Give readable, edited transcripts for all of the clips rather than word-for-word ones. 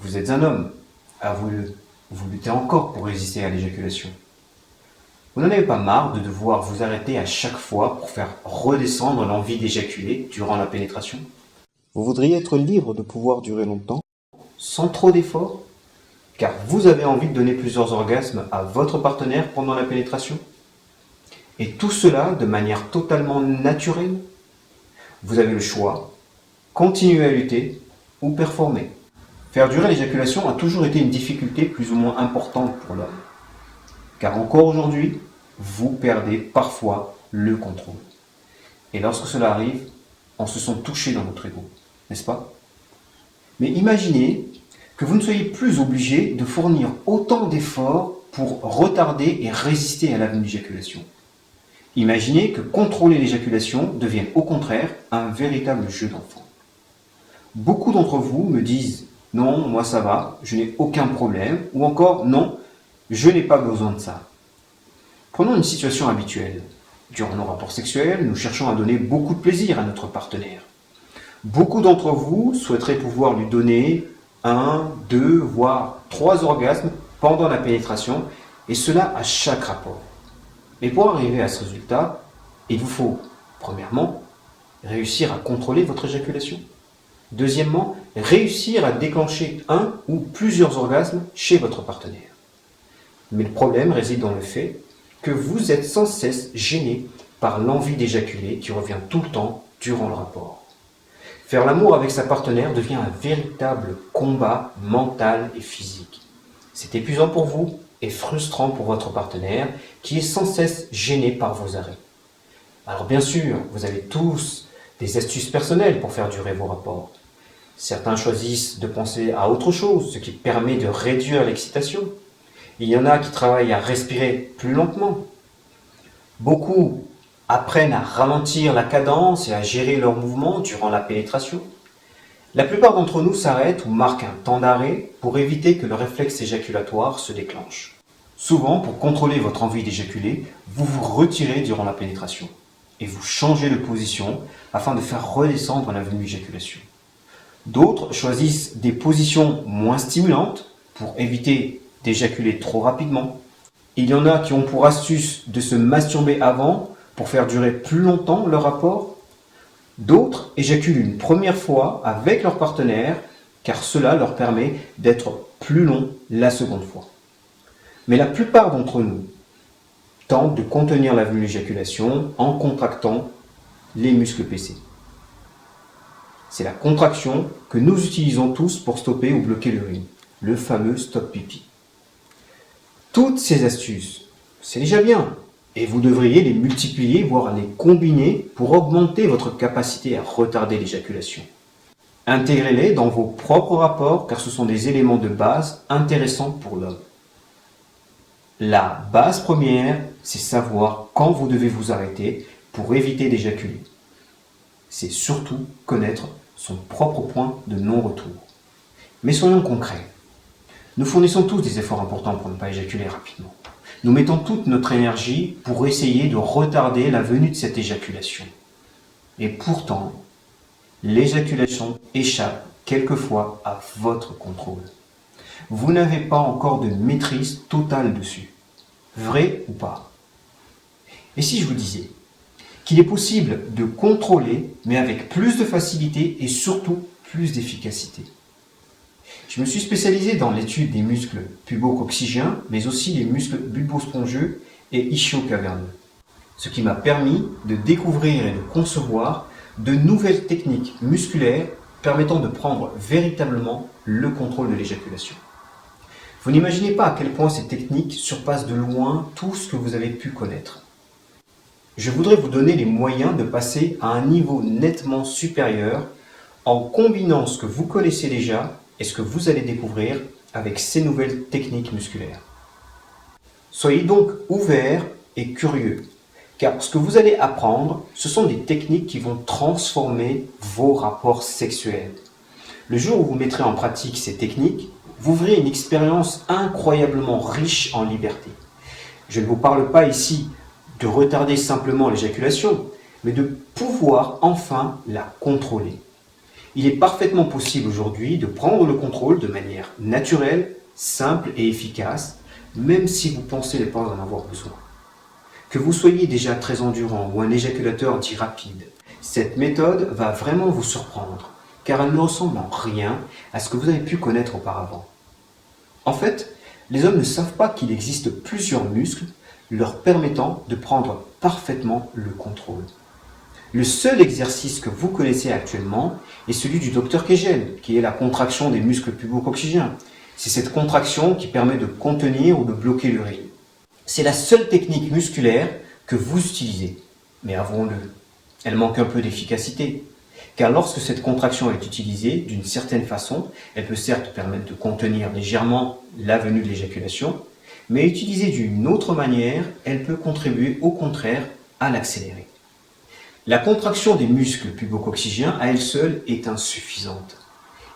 Vous êtes un homme, avouez-le, vous luttez encore pour résister à l'éjaculation. Vous n'en avez pas marre de devoir vous arrêter à chaque fois pour faire redescendre l'envie d'éjaculer durant la pénétration? Vous voudriez être libre de pouvoir durer longtemps, sans trop d'efforts, car vous avez envie de donner plusieurs orgasmes à votre partenaire pendant la pénétration? Et tout cela de manière totalement naturelle? Vous avez le choix, continuer à lutter ou performer. Faire durer l'éjaculation a toujours été une difficulté plus ou moins importante pour l'homme. Car encore aujourd'hui, vous perdez parfois le contrôle. Et lorsque cela arrive, on se sent touché dans votre ego, n'est-ce pas? Mais imaginez que vous ne soyez plus obligé de fournir autant d'efforts pour retarder et résister à la venue d'éjaculation. Imaginez que contrôler l'éjaculation devienne au contraire un véritable jeu d'enfant. Beaucoup d'entre vous me disent « Non, moi ça va, je n'ai aucun problème » ou encore « Non, je n'ai pas besoin de ça ». Prenons une situation habituelle. Durant nos rapports sexuels, nous cherchons à donner beaucoup de plaisir à notre partenaire. Beaucoup d'entre vous souhaiteraient pouvoir lui donner 1, 2, voire 3 orgasmes pendant la pénétration, et cela à chaque rapport. Mais pour arriver à ce résultat, il vous faut, premièrement, réussir à contrôler votre éjaculation. Deuxièmement, réussir à déclencher un ou plusieurs orgasmes chez votre partenaire. Mais le problème réside dans le fait que vous êtes sans cesse gêné par l'envie d'éjaculer qui revient tout le temps durant le rapport. Faire l'amour avec sa partenaire devient un véritable combat mental et physique. C'est épuisant pour vous et frustrant pour votre partenaire qui est sans cesse gêné par vos arrêts. Alors bien sûr, vous avez tous des astuces personnelles pour faire durer vos rapports. Certains choisissent de penser à autre chose, ce qui permet de réduire l'excitation. Il y en a qui travaillent à respirer plus lentement. Beaucoup apprennent à ralentir la cadence et à gérer leurs mouvements durant la pénétration. La plupart d'entre nous s'arrêtent ou marquent un temps d'arrêt pour éviter que le réflexe éjaculatoire se déclenche. Souvent, pour contrôler votre envie d'éjaculer, vous vous retirez durant la pénétration et vous changez de position afin de faire redescendre la venue d'éjaculation. D'autres choisissent des positions moins stimulantes pour éviter d'éjaculer trop rapidement. Il y en a qui ont pour astuce de se masturber avant pour faire durer plus longtemps leur rapport. D'autres éjaculent une première fois avec leur partenaire car cela leur permet d'être plus long la seconde fois. Mais la plupart d'entre nous tentent de contenir la venue d'éjaculation en contractant les muscles PC. C'est la contraction que nous utilisons tous pour stopper ou bloquer l'urine, le fameux stop pipi. Toutes ces astuces, c'est déjà bien, et vous devriez les multiplier, voire les combiner pour augmenter votre capacité à retarder l'éjaculation. Intégrez-les dans vos propres rapports car ce sont des éléments de base intéressants pour l'homme. La base première, c'est savoir quand vous devez vous arrêter pour éviter d'éjaculer. C'est surtout connaître son propre point de non-retour. Mais soyons concrets. Nous fournissons tous des efforts importants pour ne pas éjaculer rapidement. Nous mettons toute notre énergie pour essayer de retarder la venue de cette éjaculation. Et pourtant, l'éjaculation échappe quelquefois à votre contrôle. Vous n'avez pas encore de maîtrise totale dessus. Vrai ou pas? Et si je vous disais qu'il est possible de contrôler, mais avec plus de facilité et surtout plus d'efficacité? Je me suis spécialisé dans l'étude des muscles pubo-coccygiens, mais aussi les muscles bulbo-spongieux et ischio-caverneux. Ce qui m'a permis de découvrir et de concevoir de nouvelles techniques musculaires permettant de prendre véritablement le contrôle de l'éjaculation. Vous n'imaginez pas à quel point ces techniques surpassent de loin tout ce que vous avez pu connaître. Je voudrais vous donner les moyens de passer à un niveau nettement supérieur en combinant ce que vous connaissez déjà et ce que vous allez découvrir avec ces nouvelles techniques musculaires. Soyez donc ouverts et curieux, car ce que vous allez apprendre, ce sont des techniques qui vont transformer vos rapports sexuels. Le jour où vous mettrez en pratique ces techniques, vous verrez une expérience incroyablement riche en liberté. Je ne vous parle pas ici de retarder simplement l'éjaculation, mais de pouvoir enfin la contrôler. Il est parfaitement possible aujourd'hui de prendre le contrôle de manière naturelle, simple et efficace, même si vous pensez ne pas en avoir besoin. Que vous soyez déjà très endurant ou un éjaculateur dit rapide, cette méthode va vraiment vous surprendre, car elle ne ressemble en rien à ce que vous avez pu connaître auparavant. En fait, les hommes ne savent pas qu'il existe plusieurs muscles leur permettant de prendre parfaitement le contrôle. Le seul exercice que vous connaissez actuellement est celui du docteur Kegel, qui est la contraction des muscles pubocoxygéens. C'est cette contraction qui permet de contenir ou de bloquer l'urine. C'est la seule technique musculaire que vous utilisez. Mais avouons-le, elle manque un peu d'efficacité. Car lorsque cette contraction est utilisée d'une certaine façon, elle peut certes permettre de contenir légèrement la venue de l'éjaculation, mais utilisée d'une autre manière, elle peut contribuer au contraire à l'accélérer. La contraction des muscles pubocoxygéens à elle seule est insuffisante.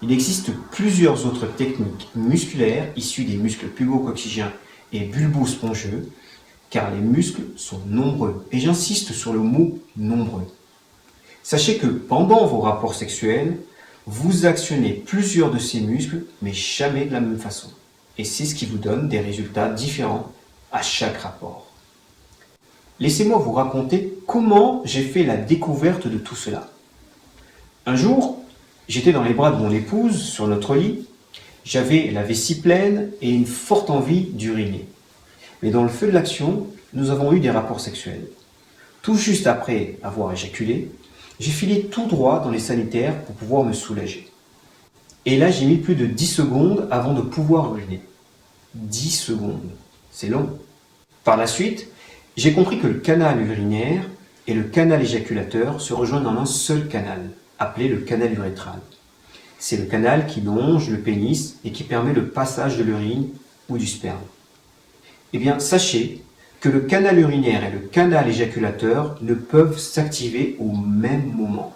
Il existe plusieurs autres techniques musculaires issues des muscles pubocoxygéens et bulbo-spongieux, car les muscles sont nombreux, et j'insiste sur le mot nombreux. Sachez que pendant vos rapports sexuels, vous actionnez plusieurs de ces muscles, mais jamais de la même façon. Et c'est ce qui vous donne des résultats différents à chaque rapport. Laissez-moi vous raconter comment j'ai fait la découverte de tout cela. Un jour, j'étais dans les bras de mon épouse, sur notre lit. J'avais la vessie pleine et une forte envie d'uriner. Mais dans le feu de l'action, nous avons eu des rapports sexuels. Tout juste après avoir éjaculé, j'ai filé tout droit dans les sanitaires pour pouvoir me soulager. Et là, j'ai mis plus de 10 secondes avant de pouvoir uriner. 10 secondes, c'est long. Par la suite, j'ai compris que le canal urinaire et le canal éjaculateur se rejoignent dans un seul canal, appelé le canal urétral. C'est le canal qui longe le pénis et qui permet le passage de l'urine ou du sperme. Eh bien, sachez que le canal urinaire et le canal éjaculateur ne peuvent s'activer au même moment.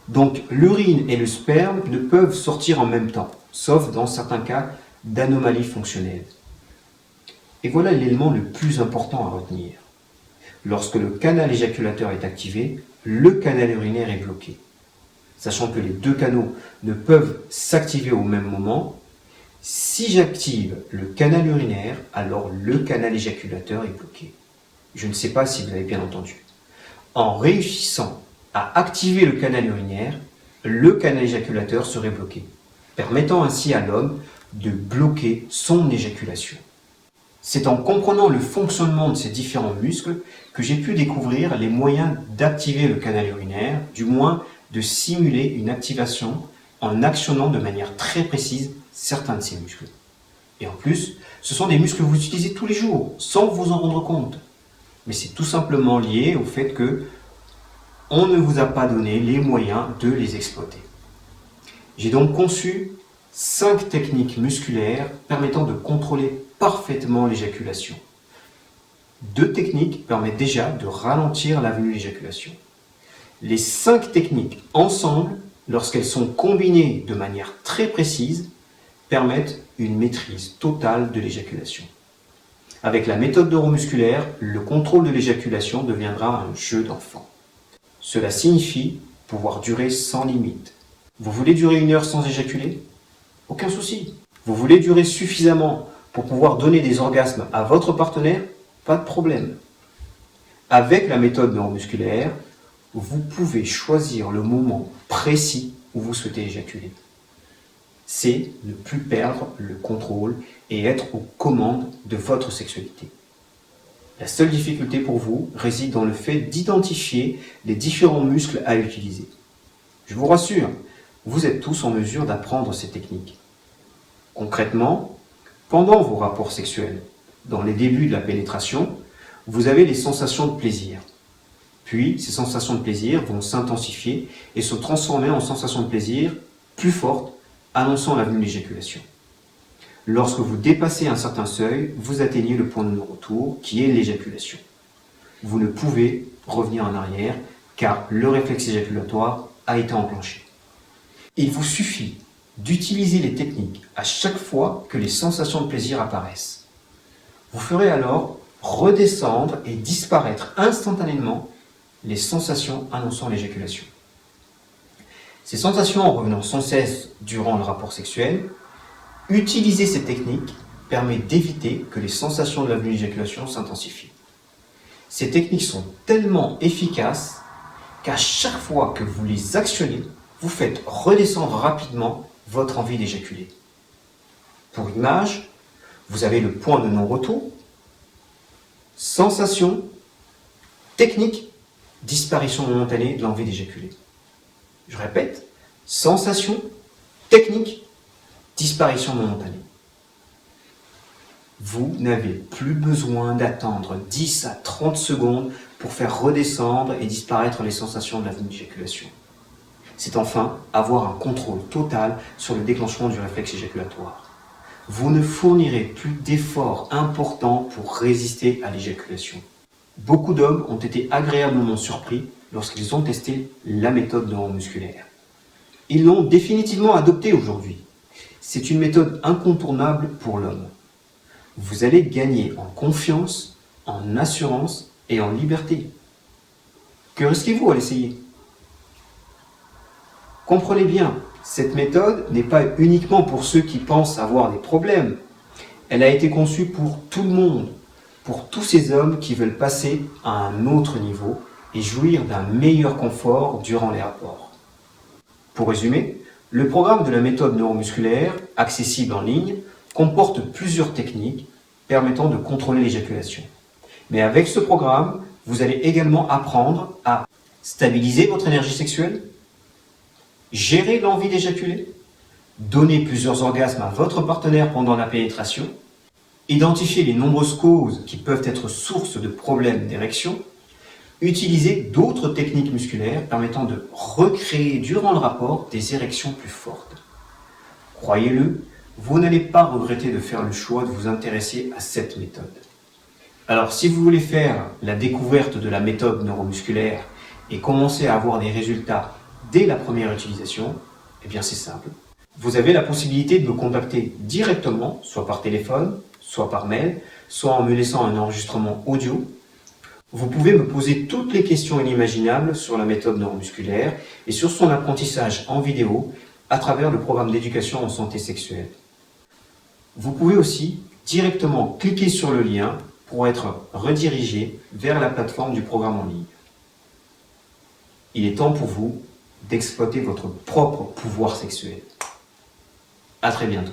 Donc, l'urine et le sperme ne peuvent sortir en même temps, sauf dans certains cas d'anomalie fonctionnelle. Et voilà l'élément le plus important à retenir. Lorsque le canal éjaculateur est activé, le canal urinaire est bloqué. Sachant que les deux canaux ne peuvent s'activer au même moment, si j'active le canal urinaire, alors le canal éjaculateur est bloqué. Je ne sais pas si vous avez bien entendu. En réussissant à activer le canal urinaire, le canal éjaculateur serait bloqué, permettant ainsi à l'homme de bloquer son éjaculation. C'est en comprenant le fonctionnement de ces différents muscles que j'ai pu découvrir les moyens d'activer le canal urinaire, du moins de simuler une activation en actionnant de manière très précise certains de ces muscles. Et en plus, ce sont des muscles que vous utilisez tous les jours, sans vous en rendre compte. Mais c'est tout simplement lié au fait que on ne vous a pas donné les moyens de les exploiter. J'ai donc conçu 5 techniques musculaires permettant de contrôler parfaitement l'éjaculation. 2 techniques permettent déjà de ralentir la venue de l'éjaculation. Les 5 techniques ensemble, lorsqu'elles sont combinées de manière très précise, permettent une maîtrise totale de l'éjaculation. Avec la méthode neuromusculaire, le contrôle de l'éjaculation deviendra un jeu d'enfant. Cela signifie pouvoir durer sans limite. Vous voulez durer 1 heure sans éjaculer ? Aucun souci. Vous voulez durer suffisamment pour pouvoir donner des orgasmes à votre partenaire ? Pas de problème. Avec la méthode neuromusculaire, vous pouvez choisir le moment précis où vous souhaitez éjaculer. C'est ne plus perdre le contrôle et être aux commandes de votre sexualité. La seule difficulté pour vous réside dans le fait d'identifier les différents muscles à utiliser. Je vous rassure, vous êtes tous en mesure d'apprendre ces techniques. Concrètement, pendant vos rapports sexuels, dans les débuts de la pénétration, vous avez les sensations de plaisir. Puis, ces sensations de plaisir vont s'intensifier et se transformer en sensations de plaisir plus fortes, annonçant la venue de l'éjaculation. Lorsque vous dépassez un certain seuil, vous atteignez le point de non-retour, qui est l'éjaculation. Vous ne pouvez revenir en arrière, car le réflexe éjaculatoire a été enclenché. Il vous suffit d'utiliser les techniques à chaque fois que les sensations de plaisir apparaissent. Vous ferez alors redescendre et disparaître instantanément les sensations annonçant l'éjaculation. Ces sensations en revenant sans cesse durant le rapport sexuel, utiliser ces techniques permet d'éviter que les sensations de la venue d'éjaculation s'intensifient. Ces techniques sont tellement efficaces qu'à chaque fois que vous les actionnez, vous faites redescendre rapidement votre envie d'éjaculer. Pour image, vous avez le point de non-retour, sensation, technique, disparition momentanée de l'envie d'éjaculer. Je répète, sensation, technique, disparition momentanée. Vous n'avez plus besoin d'attendre 10 à 30 secondes pour faire redescendre et disparaître les sensations de la venue d'éjaculation. C'est enfin avoir un contrôle total sur le déclenchement du réflexe éjaculatoire. Vous ne fournirez plus d'efforts importants pour résister à l'éjaculation. Beaucoup d'hommes ont été agréablement surpris lorsqu'ils ont testé la méthode neuromusculaire. Ils l'ont définitivement adoptée aujourd'hui. C'est une méthode incontournable pour l'homme. Vous allez gagner en confiance, en assurance et en liberté. Que risquez-vous à l'essayer? Comprenez bien, cette méthode n'est pas uniquement pour ceux qui pensent avoir des problèmes. Elle a été conçue pour tout le monde, pour tous ces hommes qui veulent passer à un autre niveau et jouir d'un meilleur confort durant les rapports. Pour résumer, le programme de la méthode neuromusculaire, accessible en ligne, comporte plusieurs techniques permettant de contrôler l'éjaculation. Mais avec ce programme, vous allez également apprendre à stabiliser votre énergie sexuelle, gérer l'envie d'éjaculer, donner plusieurs orgasmes à votre partenaire pendant la pénétration, identifier les nombreuses causes qui peuvent être source de problèmes d'érection, utiliser d'autres techniques musculaires permettant de recréer durant le rapport des érections plus fortes. Croyez-le, vous n'allez pas regretter de faire le choix de vous intéresser à cette méthode. Alors si vous voulez faire la découverte de la méthode neuromusculaire et commencer à avoir des résultats dès la première utilisation, eh bien c'est simple. Vous avez la possibilité de me contacter directement, soit par téléphone, soit par mail, soit en me laissant un enregistrement audio. Vous pouvez me poser toutes les questions inimaginables sur la méthode neuromusculaire et sur son apprentissage en vidéo à travers le programme d'éducation en santé sexuelle. Vous pouvez aussi directement cliquer sur le lien pour être redirigé vers la plateforme du programme en ligne. Il est temps pour vous d'exploiter votre propre pouvoir sexuel. À très bientôt.